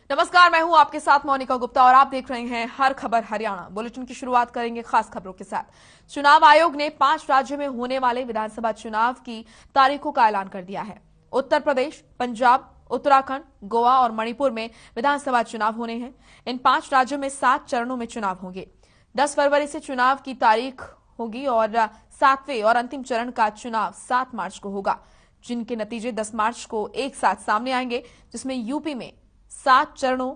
नमस्कार, मैं हूं आपके साथ मोनिका गुप्ता और आप देख रहे हैं हर खबर हरियाणा। बुलेटिन की शुरुआत करेंगे खास खबरों के साथ। चुनाव आयोग ने 5 राज्यों में होने वाले विधानसभा चुनाव की तारीखों का ऐलान कर दिया है। उत्तर प्रदेश, पंजाब, उत्तराखंड, गोवा और मणिपुर में विधानसभा चुनाव होने हैं। इन 5 राज्यों में 7 चरणों में चुनाव होंगे। 10 फरवरी से चुनाव की तारीख होगी और 7वें और अंतिम चरण का चुनाव 7 मार्च को होगा, जिनके नतीजे 10 मार्च को एक साथ सामने आएंगे, जिसमें यूपी में 7 चरणों,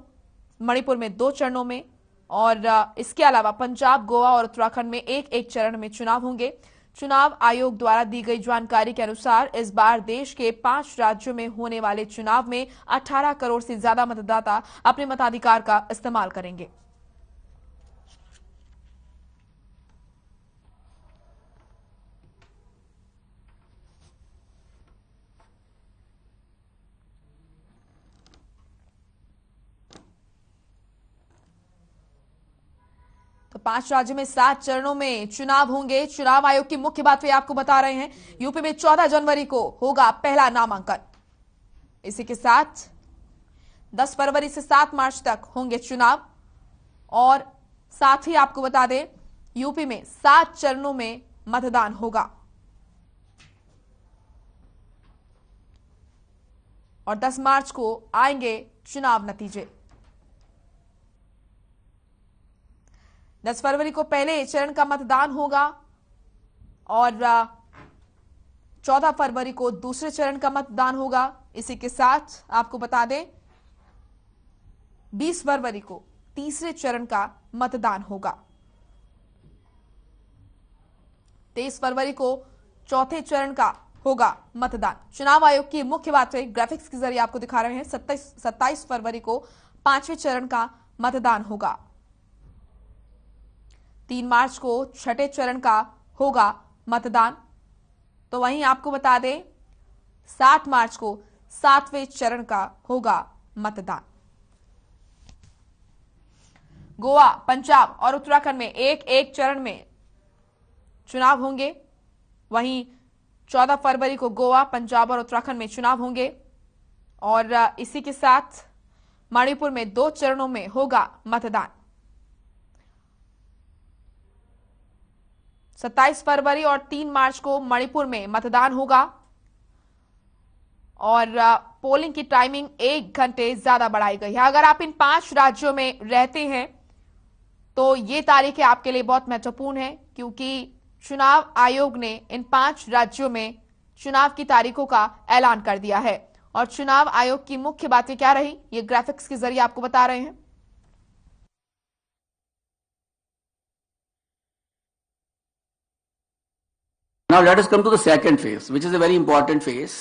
मणिपुर में 2 चरणों में और इसके अलावा पंजाब, गोवा और उत्तराखंड में एक एक चरण में चुनाव होंगे। चुनाव आयोग द्वारा दी गई जानकारी के अनुसार इस बार देश के 5 राज्यों में होने वाले चुनाव में 18 करोड़ से ज्यादा मतदाता अपने मताधिकार का इस्तेमाल करेंगे। तो 5 राज्यों में 7 चरणों में चुनाव होंगे। चुनाव आयोग की मुख्य बात वे आपको बता रहे हैं। यूपी में 14 जनवरी को होगा पहला नामांकन। इसी के साथ 10 फरवरी से 7 मार्च तक होंगे चुनाव और साथ ही आपको बता दें यूपी में 7 चरणों में मतदान होगा और 10 मार्च को आएंगे चुनाव नतीजे। 10 फरवरी को पहले चरण का मतदान होगा और 14 फरवरी को दूसरे चरण का मतदान होगा। इसी के साथ आपको बता दें 20 फरवरी को तीसरे चरण का मतदान होगा। 23 फरवरी को चौथे चरण का होगा मतदान। चुनाव आयोग की मुख्य बातें ग्राफिक्स के जरिए आपको दिखा रहे हैं। 27 फरवरी को 5वें चरण का मतदान होगा। 3 मार्च को 6ठे चरण का होगा मतदान। तो वहीं आपको बता दें 7 मार्च को 7वें चरण का होगा मतदान। गोवा, पंजाब और उत्तराखंड में एक एक चरण में चुनाव होंगे। वहीं 14 फरवरी को गोवा, पंजाब और उत्तराखंड में चुनाव होंगे और इसी के साथ मणिपुर में 2 चरणों में होगा मतदान। 27 फरवरी और 3 मार्च को मणिपुर में मतदान होगा और पोलिंग की टाइमिंग 1 घंटे ज्यादा बढ़ाई गई है। अगर आप इन 5 राज्यों में रहते हैं तो ये तारीखें आपके लिए बहुत महत्वपूर्ण है, क्योंकि चुनाव आयोग ने इन 5 राज्यों में चुनाव की तारीखों का ऐलान कर दिया है। और चुनाव आयोग की मुख्य बातें क्या रही, ये ग्राफिक्स के जरिए आपको बता रहे हैं। Now let us come to the second phase, which is a very important phase.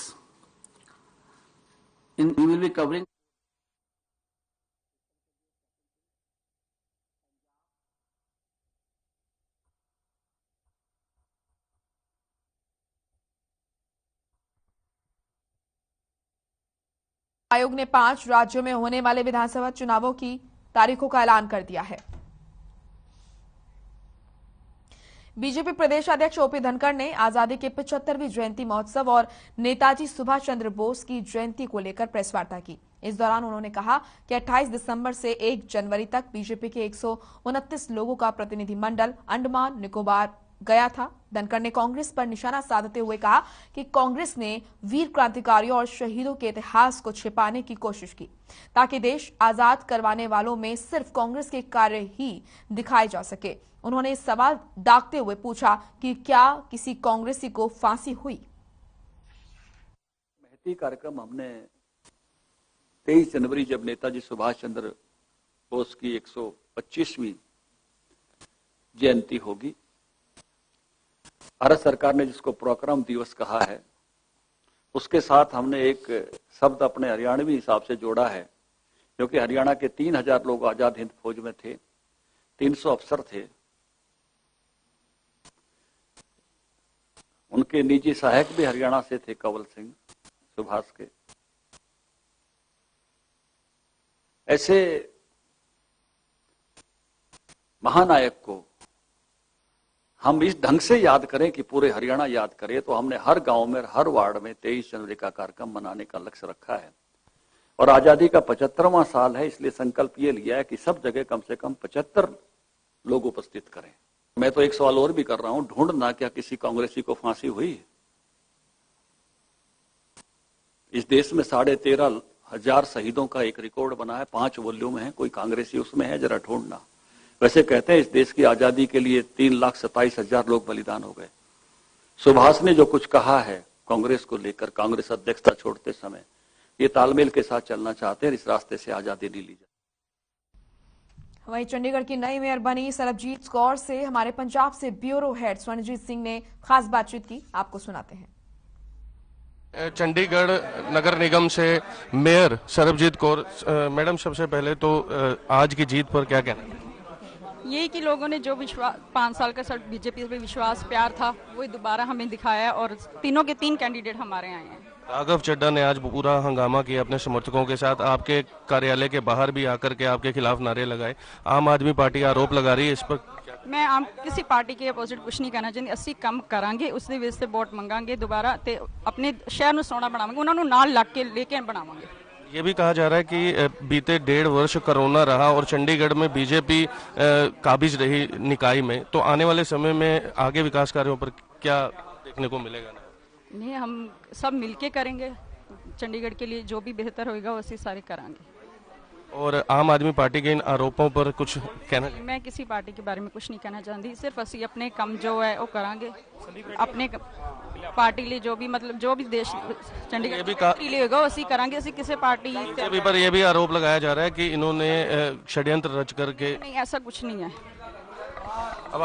We will be covering आयोग ने 5 राज्यों में होने वाले विधानसभा चुनावों की तारीखों का ऐलान कर दिया है। बीजेपी प्रदेश अध्यक्ष ओपी धनखड़ ने आजादी के 75वीं जयंती महोत्सव और नेताजी सुभाष चंद्र बोस की जयंती को लेकर प्रेस वार्ता की। इस दौरान उन्होंने कहा कि 28 दिसंबर से 1 जनवरी तक बीजेपी के 129 लोगों का प्रतिनिधिमंडल अंडमान निकोबार गया था। धनखड़ ने कांग्रेस पर निशाना साधते हुए कहा कि कांग्रेस ने वीर क्रांतिकारियों और शहीदों के इतिहास को छिपाने की कोशिश की, ताकि देश आजाद करवाने वालों में सिर्फ कांग्रेस के कार्य ही दिखाए जा सके। उन्होंने सवाल दागते हुए पूछा कि क्या किसी कांग्रेसी को फांसी हुई। महती कार्यक्रम हमने 23 जनवरी जब नेताजी सुभाष चंद्र बोस की 125वीं जयंती होगी, भारत सरकार ने जिसको पराक्रम दिवस कहा है, उसके साथ हमने एक शब्द अपने हरियाणवी हिसाब से जोड़ा है, क्योंकि हरियाणा के 3000 लोग आजाद हिंद फौज में थे, 300 अफसर थे, उनके निजी सहायक भी हरियाणा से थे, कंवल सिंह सुभाष के। ऐसे महानायक को हम इस ढंग से याद करें कि पूरे हरियाणा याद करे, तो हमने हर गांव में, हर वार्ड में 23 जनवरी का कार्यक्रम मनाने का लक्ष्य रखा है। और आजादी का 75वां साल है, इसलिए संकल्प ये लिया है कि सब जगह कम से कम 75 लोग उपस्थित करें। मैं तो एक सवाल और भी कर रहा हूं, ढूंढना क्या किसी कांग्रेसी को फांसी हुई? इस देश में 13,500 शहीदों का एक रिकॉर्ड बना है, 5 वॉल्यूम है, कोई कांग्रेसी उसमें है? जरा ढूंढना। वैसे कहते हैं इस देश की आजादी के लिए 3,27,000 लोग बलिदान हो गए। सुभाष ने जो कुछ कहा है कांग्रेस को लेकर, कांग्रेस अध्यक्षता छोड़ते समय, ये तालमेल के साथ चलना चाहते हैं, इस रास्ते से आजादी नहीं ली जाए। वहीं चंडीगढ़ की नई मेयर बनी सरबजीत कौर से हमारे पंजाब से ब्यूरो हेड स्वर्णजीत सिंह ने खास बातचीत की, आपको सुनाते हैं। चंडीगढ़ नगर निगम से मेयर सरबजीत कौर मैडम, सबसे पहले तो आज की जीत पर क्या कहना है? यही कि लोगों ने जो विश्वास 5 साल का बीजेपी पे विश्वास प्यार था वो दोबारा हमें दिखाया और तीनों के 3 कैंडिडेट हमारे आए हैं। राघव चड्ढा ने आज पूरा हंगामा किया अपने समर्थकों के साथ, आपके कार्यालय के बाहर भी आकर के आपके खिलाफ नारे लगाए। आम आदमी पार्टी आरोप लगा रही है इस पर। मैं आम किसी पार्टी के अपोजिट कुछ नहीं कहना चाहती। ਅਸੀਂ ਕੰਮ ਕਰਾਂਗੇ, ਉਸ ਦੇ ਵੇਸ ਤੇ ਵੋਟ ਮੰਗਾਂਗੇ ਦੁਬਾਰਾ ਤੇ ਆਪਣੇ ਸ਼ਹਿਰ ਨੂੰ ਸੋਹਣਾ ਬਣਾਵਾਂਗੇ, ਉਹਨਾਂ ਨੂੰ ਨਾਲ ਲੱਗ ਕੇ ਲੈ ਕੇ ਬਣਾਵਾਂਗੇ। ये भी कहा जा रहा है कि बीते 1.5 वर्ष कोरोना रहा और चंडीगढ़ में बीजेपी काबिज रही निकाय में, तो आने वाले समय में आगे विकास कार्यों पर क्या देखने को मिलेगा? नहीं, हम सब मिलके करेंगे। चंडीगढ़ के लिए जो भी बेहतर होगा वो सारे करांगे। और आम आदमी पार्टी के इन आरोपों पर कुछ कहना? मैं किसी पार्टी के बारे में कुछ नहीं कहना चाहती, सिर्फ असी अपने काम जो है वो करांगे, अपने पार्टी लिए जो भी मतलब जो भी देश चंडीगढ़ के लिए होगा असी करांगे। असी किसी पार्टी पर यह भी आरोप लगाया जा रहा है कि इन्होंने षड्यंत्र रच करके। नहीं, ऐसा कुछ नहीं है। अब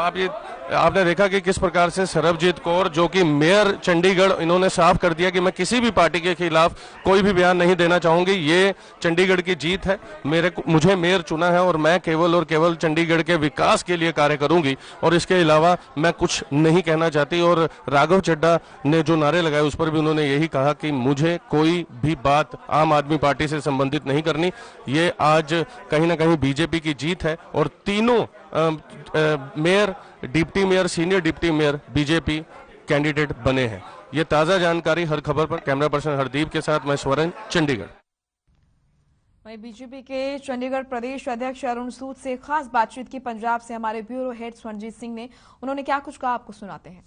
आपने देखा कि किस प्रकार से सरबजीत कौर जो कि मेयर चंडीगढ़, इन्होंने साफ कर दिया कि मैं किसी भी पार्टी के खिलाफ कोई भी बयान नहीं देना चाहूंगी। ये चंडीगढ़ की जीत है, मुझे मेयर चुना है और मैं केवल और केवल चंडीगढ़ के विकास के लिए कार्य करूंगी और इसके अलावा मैं कुछ नहीं कहना चाहती। और राघव चड्ढा ने जो नारे लगाए उस पर भी उन्होंने यही कहा कि मुझे कोई भी बात आम आदमी पार्टी से संबंधित नहीं करनी। ये आज कहीं ना कहीं बीजेपी की जीत है और तीनों mayor, deputy mayor, senior deputy mayor BJP candidate बने हैं। ये ताजा जानकारी हर खबर पर कैमरा पर्सन हरदीप के साथ मैं स्वरण, चंडीगढ़। वहीं बीजेपी के चंडीगढ़ प्रदेश अध्यक्ष अरुण सूद से खास बातचीत की पंजाब से हमारे ब्यूरो हेड स्वर्णजीत सिंह ने, उन्होंने क्या कुछ कहा, आपको सुनाते हैं।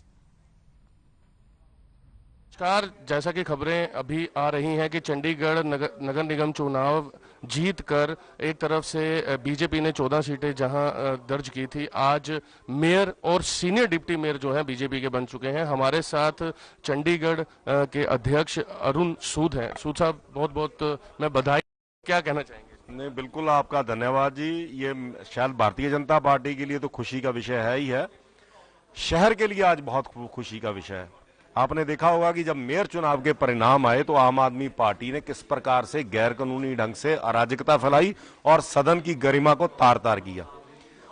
जैसा कि खबरें अभी आ रही हैं कि चंडीगढ़ नगर निगम चुनाव जीत कर एक तरफ से बीजेपी ने 14 सीटें जहां दर्ज की थी, आज मेयर और सीनियर डिप्टी मेयर जो हैं बीजेपी के बन चुके हैं। हमारे साथ चंडीगढ़ के अध्यक्ष अरुण सूद हैं। सूद साहब, बहुत बहुत मैं बधाई, क्या कहना चाहेंगे? नहीं, बिल्कुल आपका धन्यवाद जी। ये शायद भारतीय जनता पार्टी के लिए तो खुशी का विषय है ही है, शहर के लिए आज बहुत खुशी का विषय है। आपने देखा होगा कि जब मेयर चुनाव के परिणाम आए तो आम आदमी पार्टी ने किस प्रकार से गैर कानूनी ढंग से अराजकता फैलाई और सदन की गरिमा को तार तार किया।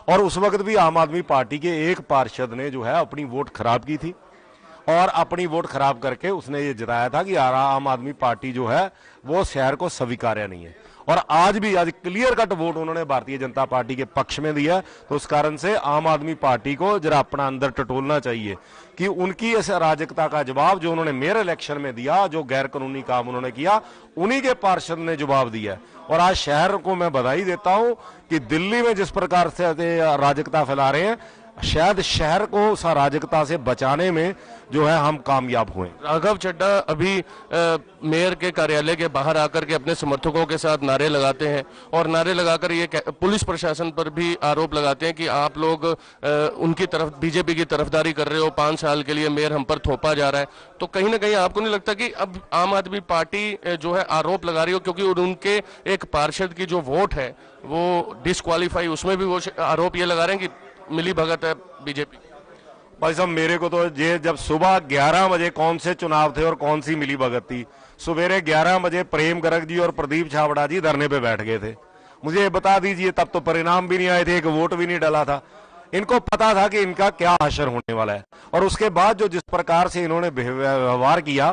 और उस वक्त भी आम आदमी पार्टी के एक पार्षद ने जो है अपनी वोट खराब की थी और अपनी वोट खराब करके उसने ये जताया था कि आम आदमी पार्टी जो है वो शहर को स्वीकार्य नहीं है। और आज क्लियर कट वोट उन्होंने भारतीय जनता पार्टी के पक्ष में दिया। तो उस कारण से आम आदमी पार्टी को जरा अपना अंदर टटोलना चाहिए कि उनकी इस अराजकता का जवाब जो उन्होंने मेयर इलेक्शन में दिया, जो गैर कानूनी काम उन्होंने किया, उन्हीं के पार्षद ने जवाब दिया। और आज शहर को मैं बधाई देता हूं कि दिल्ली में जिस प्रकार से अराजकता फैला रहे हैं, शायद शहर को उस अराजकता से बचाने में जो है हम कामयाब हुए। राघव चड्ढा अभी मेयर के कार्यालय के बाहर आकर के अपने समर्थकों के साथ नारे लगाते हैं और नारे लगाकर ये पुलिस प्रशासन पर भी आरोप लगाते हैं कि आप लोग उनकी तरफ, बीजेपी की तरफदारी कर रहे हो, 5 साल के लिए मेयर हम पर थोपा जा रहा है। तो कहीं ना कहीं आपको नहीं लगता कि अब आम आदमी पार्टी जो है आरोप लगा रही हो, क्योंकि उनके एक पार्षद की जो वोट है वो डिस्क्वालीफाई, उसमें भी वो आरोप ये लगा रहे हैं कि मिली भगत है बीजेपी? भाई साहब, मेरे को तो ये जब सुबह 11 बजे कौन से चुनाव थे और कौन सी मिली भगत थी, सवेरे 11 बजे प्रेम गर्ग जी और प्रदीप छाबड़ा जी धरने पे बैठ गए थे। मुझे ये बता दीजिए, तब तो परिणाम भी नहीं आए थे, एक वोट भी नहीं डला था। इनको पता था कि इनका क्या हशर होने वाला है। और उसके बाद जो जिस प्रकार से इन्होंने व्यवहार किया,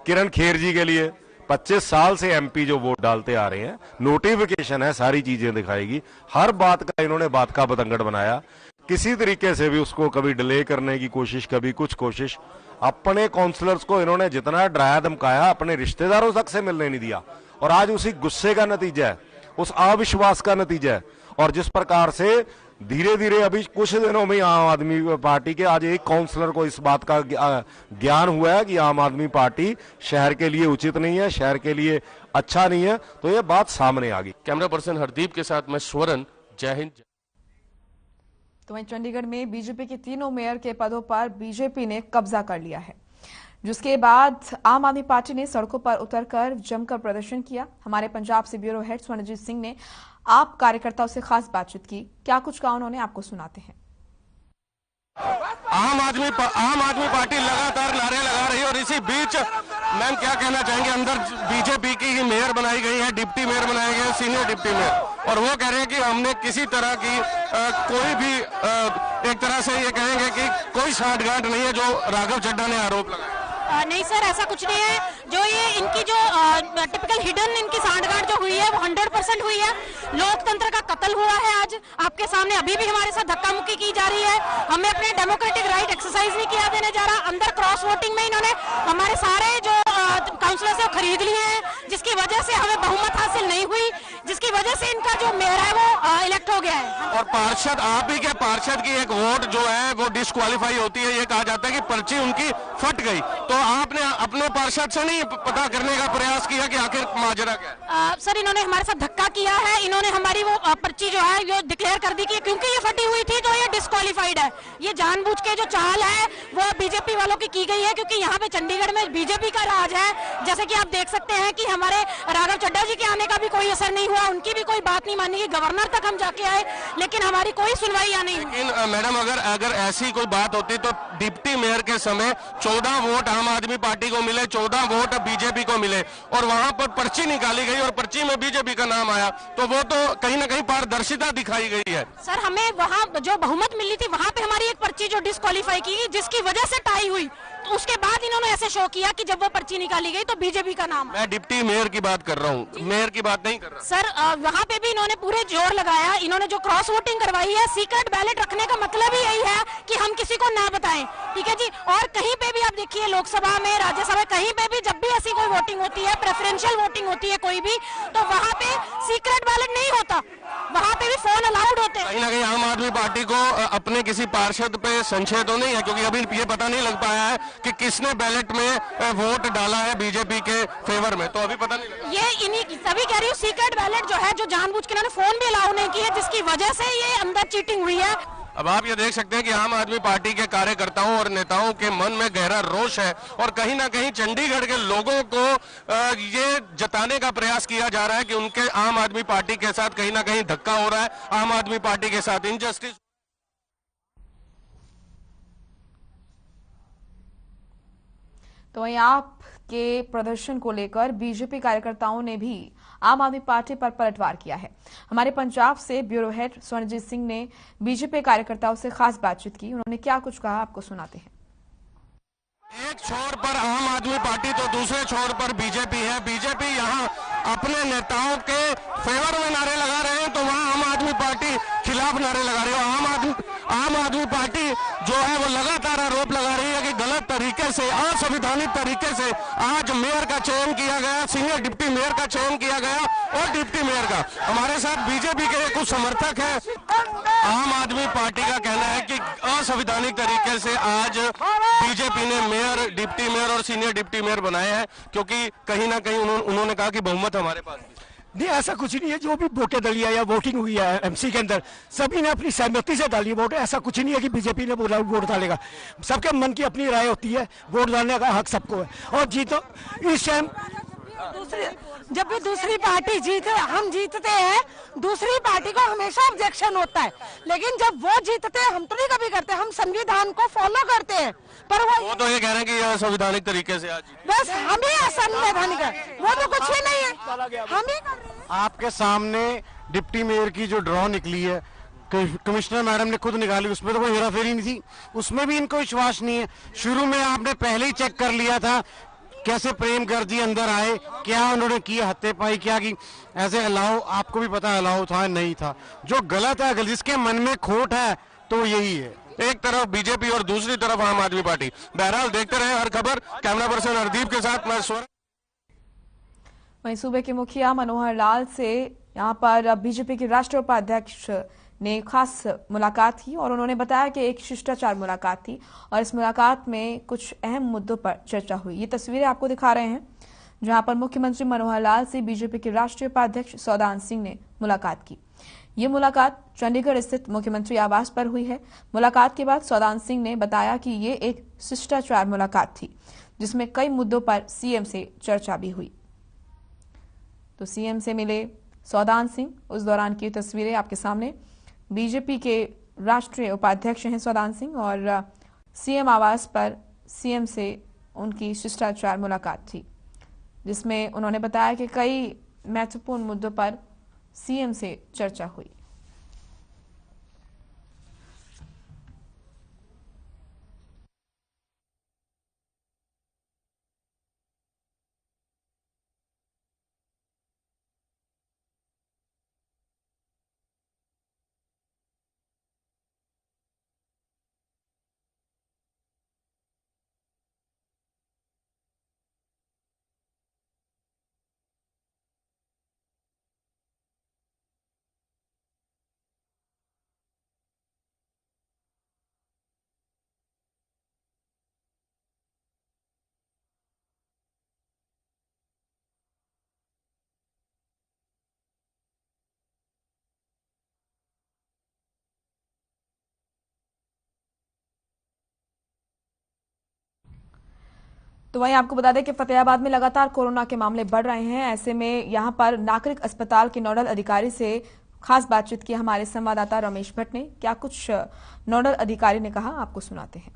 किरण खेर जी के लिए 25 साल से एमपी जो वोट डालते आ रहे हैं, नोटिफिकेशन है, सारी चीजें दिखाएगी, हर बात का इन्होंने बात का बतंगड़ बनाया। किसी तरीके से भी उसको कभी डिले करने की कोशिश, कभी कुछ कोशिश। अपने काउंसलर्स को इन्होंने जितना डराया धमकाया, अपने रिश्तेदारों तक से मिलने नहीं दिया। और आज उसी गुस्से का नतीजा है, उस अविश्वास का नतीजा है। और जिस प्रकार से धीरे धीरे अभी कुछ दिनों में आम आदमी पार्टी के आज एक काउंसलर को इस बात का ज्ञान हुआ है कि आम आदमी पार्टी शहर के लिए उचित नहीं है, शहर के लिए अच्छा नहीं है, तो ये बात सामने आ गई। कैमरा पर्सन हरदीप के साथ मैं स्वरण, जय हिंद। तो वहीं चंडीगढ़ में बीजेपी के तीनों मेयर के पदों पर बीजेपी ने कब्जा कर लिया है, जिसके बाद आम आदमी पार्टी ने सड़कों पर उतरकर जमकर प्रदर्शन किया। हमारे पंजाब से ब्यूरो हेड स्वर्णजीत सिंह ने आप कार्यकर्ताओं से खास बातचीत की। क्या कुछ कहा उन्होंने, आपको सुनाते हैं। आम आदमी पार्टी लगातार नारे लगा रही है और इसी बीच मैम क्या कहना चाहेंगे, अंदर बीजेपी की ही मेयर बनाई गई है, डिप्टी मेयर बनाए गए हैं, सीनियर डिप्टी मेयर, और वो कह रहे हैं कि हमने किसी तरह की कोई भी एक तरह से ये कहेंगे कि कोई साठगांठ नहीं है जो राघव चड्ढा ने आरोप लगाया। नहीं सर, ऐसा कुछ नहीं है। जो ये इनकी जो टिपिकल हिडन इनकी सांठगांठ जो हुई है वो 100% हुई है। लोकतंत्र का कत्ल हुआ है। आज आपके सामने अभी भी हमारे साथ धक्का मुक्की की जा रही है। हमें अपने डेमोक्रेटिक राइट एक्सरसाइज नहीं किया देने जा रहा। अंदर क्रॉस वोटिंग में इन्होंने हमारे सारे जो काउंसिलर से खरीद लिए हैं, जिसकी वजह से हमें बहुमत हासिल नहीं हुई, जिसकी वजह से इनका जो मेयर है वो इलेक्ट हो गया है। और पार्षद, आप ही के पार्षद की एक वोट जो है वो डिस्क्वालीफाई होती है। ये कहा जाता है कि पर्ची उनकी फट गई, तो आपने अपने पार्षद से नहीं पता करने का प्रयास किया कि आखिर माजरा क्या है? सर, इन्होंने हमारे साथ धक्का किया है। इन्होंने हमारी वो पर्ची जो है ये डिक्लेयर कर दी कि क्योंकि ये फटी हुई थी तो ये डिस्क्वालीफाइड है। ये जानबूझ के जो चाल है वो बीजेपी वालों की गई है, क्योंकि यहाँ पे चंडीगढ़ में बीजेपी का राज है। जैसे कि आप देख सकते हैं कि हमारे राघव चड्ढा जी के आने का भी कोई असर नहीं हुआ, उनकी भी कोई बात नहीं मानी। गवर्नर तक हम जाके आए लेकिन हमारी कोई सुनवाई यहाँ नहीं हुई। लेकिन मैडम, अगर ऐसी कोई बात होती तो डिप्टी मेयर के समय 14 वोट आम आदमी पार्टी को मिले, 14 वोट बीजेपी को मिले, और वहां पर पर्ची निकाली गई और पर्ची में बीजेपी का नाम आया, तो वो तो कहीं ना कहीं पारदर्शिता दिखाई गई है। सर, हमें वहाँ जो बहुमत मिली थी वहाँ पे हमारी एक पर्ची जो डिस्क्वालीफाई की, जिसकी वजह से टाई हुई, तो उसके बाद इन्होंने ऐसे शो किया कि जब वो पर्ची निकाली गई तो बीजेपी का नाम। मैं डिप्टी मेयर की बात कर रहा हूँ, मेयर की बात नहीं कर रहा। सर, वहाँ पे भी इन्होंने पूरे जोर लगाया। इन्होंने जो क्रॉस वोटिंग करवाई है, सीक्रेट बैलेट रखने का मतलब ही यही है कि हम किसी को ना बताएं, ठीक है जी। और कहीं पे भी आप देखिए, लोकसभा में, राज्यसभा, कहीं पे भी जब भी ऐसी कोई वोटिंग होती है, प्रेफरेंशियल वोटिंग होती है कोई भी, तो वहाँ पे सीक्रेट बैलेट नहीं होता, वहाँ पे भी फोन अलाउड होते हैं। कहीं ना कहीं आम आदमी पार्टी को अपने किसी पार्षद पे संशय तो नहीं है, क्योंकि अभी ये पता नहीं लग पाया है कि किसने बैलेट में वोट डाला है बीजेपी के फेवर में, तो अभी पता नहीं लगा। ये इन्हीं तभी कह रही हूँ, सीक्रेट बैलेट जो है, जो जानबूझ के इन्होंने फोन भी अलाउ नहीं किया, जिसकी वजह से ये अंदर चीटिंग हुई है। अब आप ये देख सकते हैं कि आम आदमी पार्टी के कार्यकर्ताओं और नेताओं के मन में गहरा रोष है, और कहीं ना कहीं चंडीगढ़ के लोगों को ये जताने का प्रयास किया जा रहा है कि उनके आम आदमी पार्टी के साथ कहीं ना कहीं धक्का हो रहा है, आम आदमी पार्टी के साथ इनजस्टिस। तो वहीं आपके प्रदर्शन को लेकर बीजेपी कार्यकर्ताओं ने भी आम आदमी पार्टी पर पलटवार किया है। हमारे पंजाब से ब्यूरो हेड स्वर्णजीत सिंह ने बीजेपी कार्यकर्ताओं से खास बातचीत की। उन्होंने क्या कुछ कहा, आपको सुनाते हैं। एक छोर पर आम आदमी पार्टी तो दूसरे छोर पर बीजेपी है। बीजेपी यहाँ अपने नेताओं के फेवर में नारे लगा रहे हैं, तो वहाँ आम आदमी पार्टी खिलाफ नारे लगा रही है। आम आदमी पार्टी जो है वो लगातार आरोप लगा रही है कि गलत तरीके से, असंवैधानिक तरीके से आज मेयर का चयन किया गया, सीनियर डिप्टी मेयर का चयन किया गया, और डिप्टी मेयर का। हमारे साथ बीजेपी के कुछ समर्थक हैं। आम आदमी पार्टी का कहना है कि असंवैधानिक तरीके से आज बीजेपी ने मेयर, डिप्टी मेयर और सीनियर डिप्टी मेयर बनाए हैं, क्योंकि कहीं ना कहीं उन्होंने कहा कि बहुमत हमारे पास नहीं। ऐसा कुछ नहीं है। जो भी वोटें डली है या वोटिंग हुई है एमसी के अंदर, सभी ने अपनी सहमति से डाली वोट। ऐसा कुछ नहीं है कि बीजेपी ने बोला वोट डालेगा। सबके मन की अपनी राय होती है, वोट डालने का हक सबको है। और जीतो इस टाइम जब भी दूसरी पार्टी जीते, हम जीतते हैं, दूसरी पार्टी को हमेशा ऑब्जेक्शन होता है, लेकिन जब वो जीतते हैं हम तो नहीं कभी करते, हम संविधान को फॉलो करते हैं। पर वो तो ये कह रहे हैं कि यह संवैधानिक तरीके से आज बस हम ही असंवैधानिक है, वो तो कुछ ही नहीं है, हम ही कर रहे हैं। आपके सामने डिप्टी मेयर की जो ड्रॉ निकली है, कमिश्नर मैडम ने खुद निकाली, उसमें तो कोई हेराफेरी नहीं थी, उसमें भी इनको विश्वास नहीं है। शुरू में आपने पहले ही चेक कर लिया था कैसे प्रेम कर जी अंदर आए, क्या उन्होंने किया, हत्या पाई क्या की, ऐसे अलाउ, आपको भी पता अलाउ था नहीं था। जो गलत है, जिसके मन में खोट है तो यही है। एक तरफ बीजेपी और दूसरी तरफ आम आदमी पार्टी। बहरहाल देखते रहे हर खबर। कैमरा पर्सन हरदीप के साथ मैं स्वर्ण। वहीं सूबे के मुखिया मनोहर लाल से यहां पर बीजेपी के राष्ट्रीय उपाध्यक्ष ने खास मुलाकात की और उन्होंने बताया कि एक शिष्टाचार मुलाकात थी और इस मुलाकात में कुछ अहम मुद्दों पर चर्चा हुई। ये तस्वीरें आपको दिखा रहे हैं जहां पर मुख्यमंत्री मनोहर लाल से बीजेपी के राष्ट्रीय उपाध्यक्ष सौदान सिंह ने मुलाकात की। ये मुलाकात चंडीगढ़ स्थित मुख्यमंत्री आवास पर हुई है। मुलाकात के बाद सौदान सिंह ने बताया कि ये एक शिष्टाचार मुलाकात थी जिसमें कई मुद्दों पर सीएम से चर्चा भी हुई। तो सीएम से मिले सौदान सिंह, उस दौरान की तस्वीरें आपके सामने। बीजेपी के राष्ट्रीय उपाध्यक्ष हैं सौदान सिंह और सीएम आवास पर सीएम से उनकी शिष्टाचार मुलाकात थी जिसमें उन्होंने बताया कि कई महत्वपूर्ण मुद्दों पर सीएम से चर्चा हुई। तो वहीं आपको बता दें कि फतेहाबाद में लगातार कोरोना के मामले बढ़ रहे हैं। ऐसे में यहां पर नागरिक अस्पताल के नोडल अधिकारी से खास बातचीत की हमारे संवाददाता रमेश भट्ट ने। क्या कुछ नोडल अधिकारी ने कहा, आपको सुनाते हैं।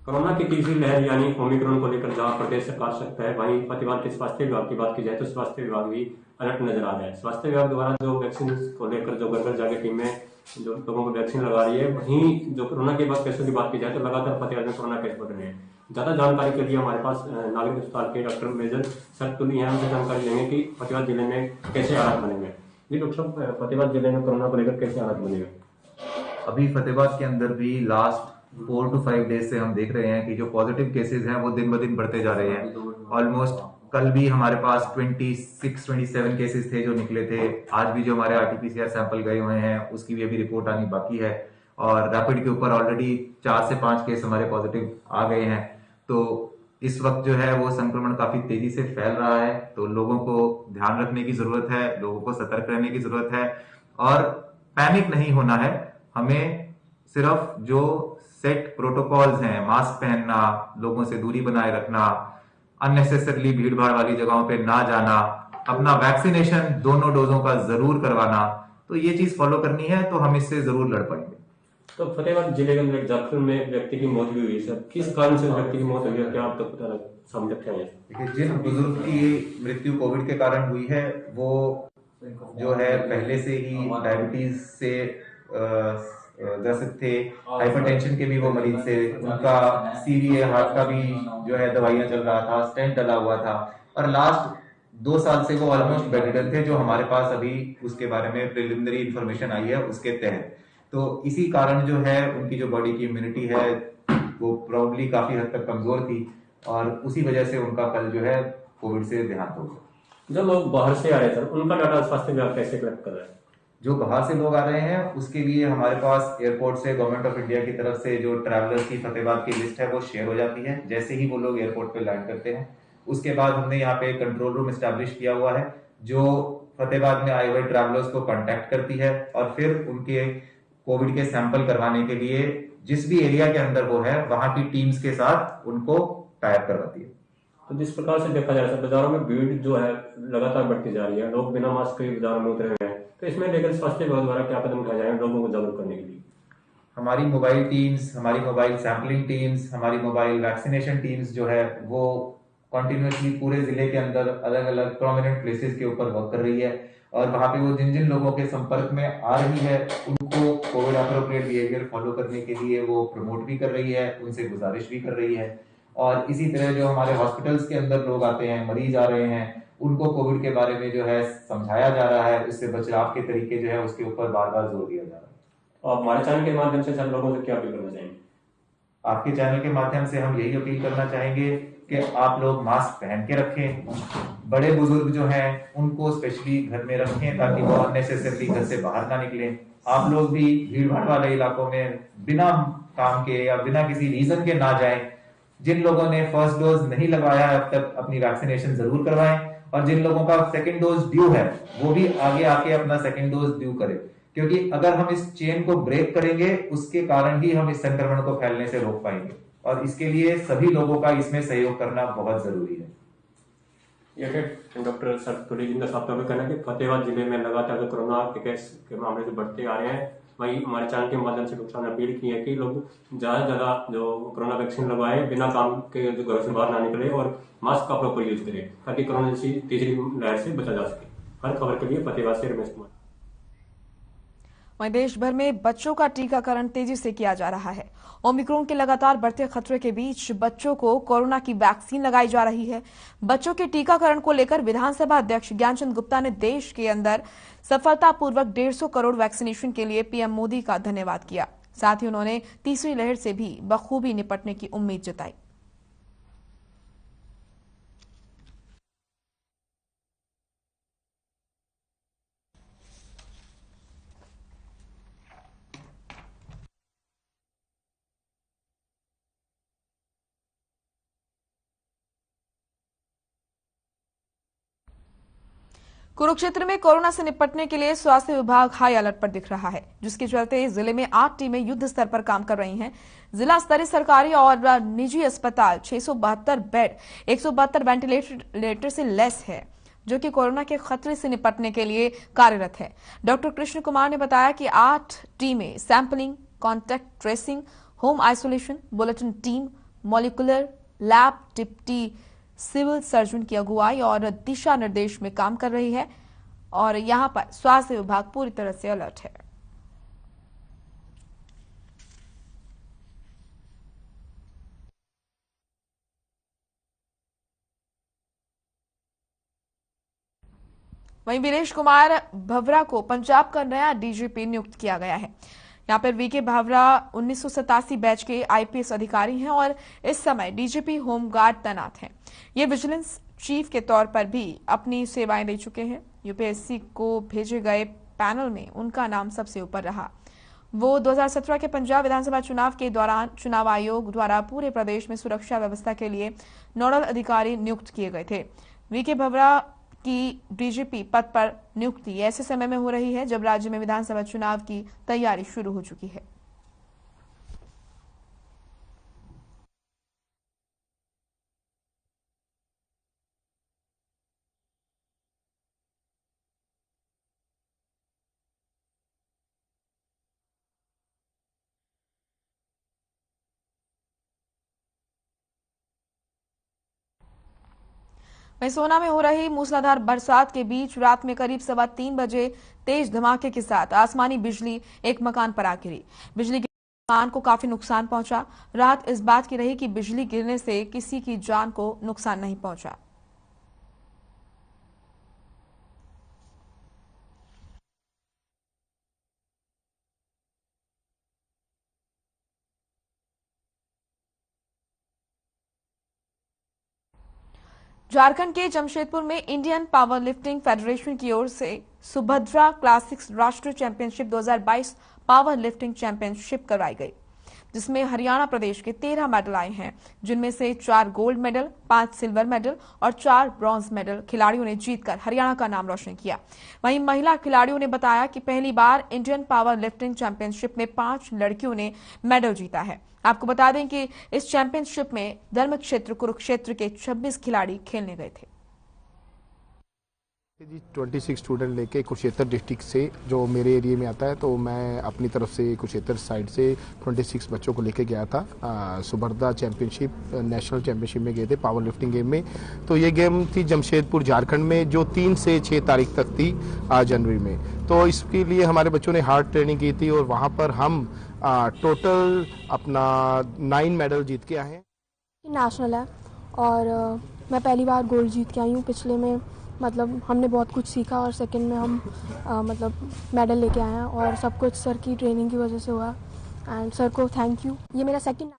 कोरोना की तीसरी लहर यानी ओमिक्रॉन को लेकर जहां प्रदेश सरकार सख्त है, वहीं फतेहाबाद के स्वास्थ्य विभाग की बात की जाए तो स्वास्थ्य विभाग भी अलर्ट नजर आ रहा है। स्वास्थ्य विभाग द्वारा जो वैक्सीन को लेकर जो घर घर जाकर टीमें जो लोगों को वैक्सीन लगा रही है, वहीं जो कोरोना के बाद केसों की बात की जाए तो लगातार फतेहाबाद में कोरोना केस बढ़ रहे हैं। ज्यादा जानकारी के लिए हमारे पास नागरिक अस्पताल के डॉक्टर मेजर सरतुल यहाँ से जानकारी लेंगे कि फतेहाबाद जिले में कैसे हालात बनेंगे। जी डॉक्टर साहब, फतेहाबाद जिले में कोरोना को लेकर कैसे हालात बनेंगे? अभी फतेहाबाद के अंदर भी लास्ट 4 to 5 डेज से हम देख रहे हैं कि जो पॉजिटिव केसेस हैं वो दिन ब दिन बढ़ते जा रहे हैं। ऑलमोस्ट कल भी हमारे पास 26-27 केसेस थे जो निकले थे। आज भी जो हमारे RT-PCR सैंपल गए हुए हैं उसकी भी अभी रिपोर्ट आनी बाकी है और रैपिड के ऊपर ऑलरेडी 4 से 5 केस हमारे पॉजिटिव आ गए हैं। तो इस वक्त जो है वो संक्रमण काफी तेजी से फैल रहा है, तो लोगों को ध्यान रखने की जरूरत है, लोगों को सतर्क रहने की जरूरत है और पैनिक नहीं होना है। हमें सिर्फ जो सेट प्रोटोकॉल्स हैं, मास्क पहनना, लोगों से दूरी बनाए रखना, अननेसेसरली भीड़ भाड़ वाली जगहों पे ना जाना, अपना वैक्सीनेशन दोनों डोजों का जरूर करवाना, तो ये चीज फॉलो करनी है तो हम इससे जरूर लड़ पाएंगे। तो फतेहाबाद जिले के अंदर एक जाफर में व्यक्ति की मौत भी हुई है सर, किस कारण से व्यक्ति की मौत हुई है, क्या आप तक पता सामने रखे हैं? देखिए, जिन बुजुर्ग की मृत्यु कोविड के कारण हुई है वो जो है पहले से ही डायबिटीज से ग्रसित थे, हाइपरटेंशन के भी वो मरीज थे, उनका CVA हार्ट का भी जो है दवाइयां चल रहा था, स्टेंट डला हुआ था और लास्ट 2 साल से वो ऑलमोस्ट बेडरिडन थे, जो हमारे पास अभी उसके बारे में प्रिलिमिनरी इंफॉर्मेशन आई है उसके तहत। तो इसी कारण जो है उनकी जो बॉडी की इम्यूनिटी है वो प्रॉब्ली काफी हद तक कमजोर थी और उसी वजह से उनका कल जो है कोविड से देहांत हो गया। जो लोग बाहर से आ रहे हैं उनका डाटा स्वास्थ्य विभाग कैसे कलेक्ट कर रहा है? जो बाहर से लोग आ रहे हैं उसके लिए हमारे पास एयरपोर्ट से गवर्नमेंट ऑफ इंडिया की तरफ से जो ट्रैवलर्स की फतेहाबाद की लिस्ट है वो शेयर हो जाती है। जैसे ही वो लोग एयरपोर्ट पे लैंड करते हैं उसके बाद हमने यहाँ पे कंट्रोल रूम एस्टैब्लिश किया हुआ है जो फतेहाबाद में आए हुए ट्रैवलर्स को कांटेक्ट करती है और फिर उनके कोविड के सैंपल करवाने के लिए जिस भी एरिया के अंदर वो है वहां की टीम्स के साथ उनको टाइप करवाती है। तो जिस प्रकार से देखा जाए बाजारों में भीड़ जो है लगातार बढ़ती जा रही है, लोग बिना मास्क के बाजारों में उतरे हुए हैं, तो इसमें लेकर स्वास्थ्य विभाग द्वारा क्या कदम उठाए जाए लोगों को जागरूक करने के लिए? हमारी मोबाइल टीम्स, हमारी मोबाइल सैंपलिंग टीम्स, हमारी मोबाइल वैक्सीनेशन टीम्स जो है वो कंटिन्यूसली पूरे जिले के अंदर अलग अलग प्रोमिनेंट प्लेसेस के ऊपर वर्क कर रही है और वहां पे वो जिन जिन लोगों के संपर्क में आ रही है उनको कोविड अप्रोप्रिएट बिहेवियर फॉलो करने के लिए वो प्रमोट भी कर रही है, उनसे गुजारिश भी कर रही है। और इसी तरह जो हमारे हॉस्पिटल्स के अंदर लोग आते हैं, मरीज आ रहे हैं, उनको कोविड के बारे में जो है समझाया जा रहा है, उससे बचाव के तरीके जो है उसके ऊपर बार बार जोर दिया जा रहा है। और हमारे चैनल के माध्यम से सब लोगों से क्या अपील करना चाहेंगे? आपके चैनल के माध्यम से हम यही अपील करना चाहेंगे कि आप लोग मास्क पहन के रखें, बड़े बुजुर्ग जो हैं उनको स्पेशली घर में रखें ताकि वो अननेसेसरली घर से बाहर ना निकलें। आप लोग भी भीड़ भाड़ वाले इलाकों में बिना काम के या बिना किसी रीजन के ना जाएं। जिन लोगों ने फर्स्ट डोज नहीं लगवाया अब तक अपनी वैक्सीनेशन जरूर करवाएं, और जिन लोगों का सेकंड डोज ड्यू है वो भी आगे आके अपना सेकंड डोज ड्यू करें, क्योंकि अगर हम इस चेन को ब्रेक करेंगे उसके कारण ही हम इस संक्रमण को फैलने से रोक पाएंगे, और इसके लिए सभी लोगों का इसमें सहयोग करना बहुत जरूरी है। डॉक्टर सरतुली जिंदा साहब का भी कहना है कि फतेहाबाद जिले में लगातार जो कोरोना के केस के मामले जो बढ़ते आ रहे हैं, वहीं हमारे चैनल के माध्यम से डॉक्टर ने अपील की है कि लोग ज्यादा से ज्यादा जो कोरोना वैक्सीन लगवाए, बिना काम के जो घर से बाहर ना निकले और मास्क का प्रॉपर यूज करें ताकि कोरोना जैसी तीसरी लहर से बचा जा सके। हर खबर के लिए फतेहाबाद से रमेश कुमार। वहीं देश भर में बच्चों का टीकाकरण तेजी से किया जा रहा है। ओमिक्रॉन के लगातार बढ़ते खतरे के बीच बच्चों को कोरोना की वैक्सीन लगाई जा रही है। बच्चों के टीकाकरण को लेकर विधानसभा अध्यक्ष ज्ञानचंद गुप्ता ने देश के अंदर सफलतापूर्वक 150 करोड़ वैक्सीनेशन के लिए पीएम मोदी का धन्यवाद किया। साथ ही उन्होंने तीसरी लहर से भी बखूबी निपटने की उम्मीद जताई। कुरुक्षेत्र में कोरोना से निपटने के लिए स्वास्थ्य विभाग हाई अलर्ट पर दिख रहा है, जिसके चलते जिले में 8 टीमें युद्ध स्तर पर काम कर रही हैं। जिला स्तरीय सरकारी और निजी अस्पताल 672 बेड 172 वेंटिलेटर से लैस है, जो कि कोरोना के खतरे से निपटने के लिए कार्यरत है। डॉक्टर कृष्ण कुमार ने बताया कि 8 टीमें sampling, contact tracing, home isolation, bulletin team, molecular lab, deputy civil surgeon की अगुवाई और दिशा निर्देश में काम कर रही है, और यहां पर स्वास्थ्य विभाग पूरी तरह से अलर्ट है। वहीं वीरेश कुमार भवरा को पंजाब का नया डीजीपी नियुक्त किया गया है। यहाँ पर वीके भावरा 1987 बैच के आईपीएस अधिकारी हैं और इस समय डीजीपी होमगार्ड तैनात हैं। ये विजिलेंस चीफ के तौर पर भी अपनी सेवाएं दे चुके हैं। यूपीएससी को भेजे गए पैनल में उनका नाम सबसे ऊपर रहा। वो 2017 के पंजाब विधानसभा चुनाव के दौरान चुनाव आयोग द्वारा पूरे प्रदेश में सुरक्षा व्यवस्था के लिए नोडल अधिकारी नियुक्त किए गए थे। वीके भावरा की डीजीपी पद पर नियुक्ति ऐसे समय में हो रही है जब राज्य में विधानसभा चुनाव की तैयारी शुरू हो चुकी है। वहीं सोना में हो रही मूसलाधार बरसात के बीच रात में करीब 3:15 बजे तेज धमाके के साथ आसमानी बिजली एक मकान पर आ गिरी। बिजली के मकान को काफी नुकसान पहुंचा। राहत इस बात की रही कि बिजली गिरने से किसी की जान को नुकसान नहीं पहुंचा। झारखंड के जमशेदपुर में इंडियन पावर लिफ्टिंग फेडरेशन की ओर से सुभद्रा क्लासिक्स राष्ट्रीय चैंपियनशिप 2022 पावर लिफ्टिंग चैंपियनशिप करवाई गई, जिसमें हरियाणा प्रदेश के 13 मेडल आए हैं, जिनमें से 4 गोल्ड मेडल, 5 सिल्वर मेडल और 4 ब्रॉन्ज मेडल खिलाड़ियों ने जीतकर हरियाणा का नाम रोशन किया। वहीं महिला खिलाड़ियों ने बताया कि पहली बार इंडियन पावर लिफ्टिंग चैंपियनशिप में 5 लड़कियों ने मेडल जीता है। आपको बता दें कि इस चैंपियनशिप में धर्म क्षेत्र कुरुक्षेत्र के 26 खिलाड़ी खेलने गए थे। 26 स्टूडेंट लेके कुरुक्षेत्र डिस्ट्रिक्ट से जो मेरे एरिया में आता है, तो मैं अपनी तरफ से कुरुक्षेत्र साइड से 26 बच्चों को लेके गया था सुभद्रा चैंपियनशिप नेशनल चैंपियनशिप में गए थे पावर लिफ्टिंग गेम में। तो ये गेम थी जमशेदपुर झारखंड में, जो 3 से 6 तारीख तक थी जनवरी में। तो इसके लिए हमारे बच्चों ने हार्ड ट्रेनिंग की थी और वहाँ पर हम टोटल अपना 9 मेडल जीत के आए हैं। नेशनल है और मैं पहली बार गोल्ड जीत के आई हूँ। पिछले में मतलब हमने बहुत कुछ सीखा और सेकंड में हम मतलब मेडल लेके आए हैं और सब कुछ सर की ट्रेनिंग की वजह से हुआ एंड सर को थैंक यू। ये मेरा सेकंड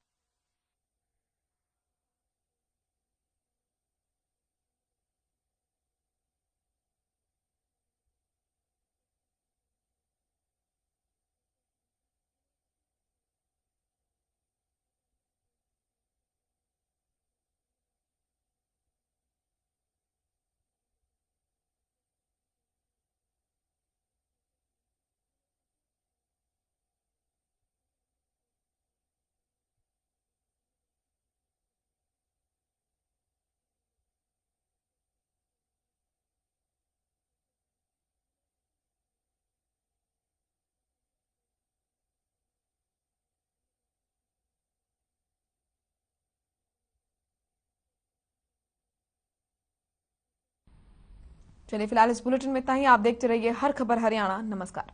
चलिए फिलहाल इस बुलेटिन में इतना ही। आप देखते रहिए हर खबर हरियाणा। नमस्कार।